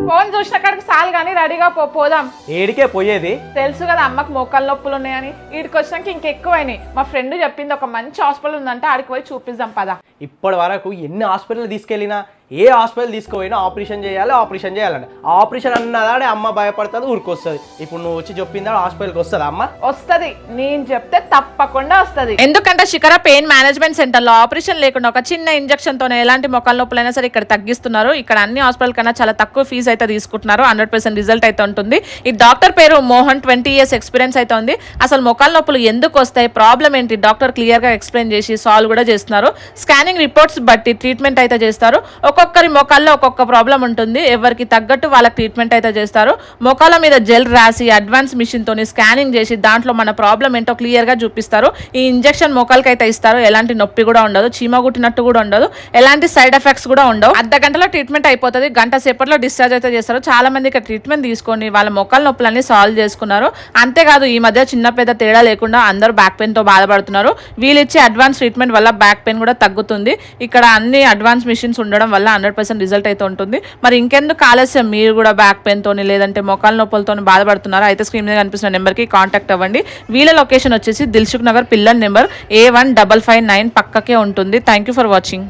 Phone చూసిన కాడికి చాలు కానీ రెడీగా పోదాం. ఏడికే పోయేది? తెలుసు కదా అమ్మకు మోకాళ్ళ నొప్పులు ఉన్నాయని. వీడికి వచ్చినాక ఇంకెక్కువైనాయి. మా ఫ్రెండ్ చెప్పింది ఒక మంచి హాస్పిటల్ ఉందంటే ఆడికి పోయి చూపిద్దాం పదా. ఇప్పటి వరకు ఎన్ని హాస్పిటల్ తీసుకెళ్ళినా ఏ హాస్పిటల్ తీసుకుపోయినా ఆపరేషన్ చేయాలంటే ఆపరేషన్ అన్నదాడే అమ్మ భయపడుతుంది, ఊరికొస్తుంది. ఇప్పుడు నువ్వు వచ్చి చెప్పిందా హాస్పిటల్కి వస్తుందా అమ్మ? వస్తుంది, నేను చెప్తే తప్పకుండా వస్తుంది. ఎందుకంటే శిఖర పెయిన్ మేనేజ్మెంట్ సెంటర్ లో ఆపరేషన్ లేకుండా ఒక చిన్న ఇంజెక్షన్ తోనే ఎలాంటి మొక్కల నొప్పులైనా సరే ఇక్కడ తగ్గిస్తున్నారు. ఇక్కడ అన్ని హాస్పిటల్ కన్నా చాలా తక్కువ ఫీజు అయితే తీసుకుంటున్నారు. 100% రిజల్ట్ అయితే ఉంటుంది. ఈ డాక్టర్ పేరు మోహన్, 20 years ఎక్స్పీరియన్స్ అయితే ఉంది. అసలు మొక్కల నొప్పులు ఎందుకు వస్తాయి, ప్రాబ్లం ఏంటి డాక్టర్ క్లియర్ గా ఎక్స్ప్లెయిన్ చేసి సాల్వ్ కూడా చేస్తున్నారు. స్కానింగ్ రిపోర్ట్స్ బట్టి ట్రీట్మెంట్ అయితే చేస్తారు. ఒక్కొక్కరి మోకాల్లో ఒక్కొక్క ప్రాబ్లం ఉంటుంది. ఎవరికి తగ్గట్టు వాళ్ళకి ట్రీట్మెంట్ అయితే చేస్తారు. మోకాల మీద జెల్ రాసి అడ్వాన్స్ మిషన్ తోని స్కానింగ్ చేసి దాంట్లో మన ప్రాబ్లం ఏంటో క్లియర్ గా చూపిస్తారు. ఈ ఇంజెక్షన్ మోకాలకి అయితే ఇస్తారు. ఎలాంటి నొప్పి కూడా ఉండదు, చీమ కుట్టినట్టు కూడా ఉండదు, ఎలాంటి సైడ్ ఎఫెక్ట్స్ కూడా ఉండవు. అర్ధ గంటలో ట్రీట్మెంట్ అయిపోతుంది. గంట సేపట్లో డిశ్చార్జ్ అయితే చేస్తారు. చాలా మంది ఇక్కడ ట్రీట్మెంట్ తీసుకొని వాళ్ళ మోకాల నొప్పులన్నీ సాల్వ్ చేసుకున్నారు. అంతేకాదు ఈ మధ్య చిన్న పెద్ద తేడా లేకుండా అందరూ బ్యాక్ పెయిన్ తో బాధపడుతున్నారు. వీళ్ళు ఇచ్చే అడ్వాన్స్ ట్రీట్మెంట్ వల్ల బ్యాక్ పెయిన్ కూడా తగ్గుతుంది. ఇక్కడ అన్ని అడ్వాన్స్ మిషన్స్ ఉండడం వల్ల 100% రిజల్ట్ అయితే ఉంటుంది. మరి ఇంకెందుకు ఆలస్యం, మీరు కూడా బ్యాక్ పెయిన్ తోని లేదంటే మోకాల నొప్పులతో బాధపడుతున్నారు అయితే స్క్రీన్ మీద కనిపిస్తున్న నెంబర్కి కాంటాక్ట్ అవ్వండి. వీళ్ళ లొకేషన్ వచ్చేసి Dilsukh Nagar pillar number A1559 పక్కకే ఉంటుంది. Thank you for watching.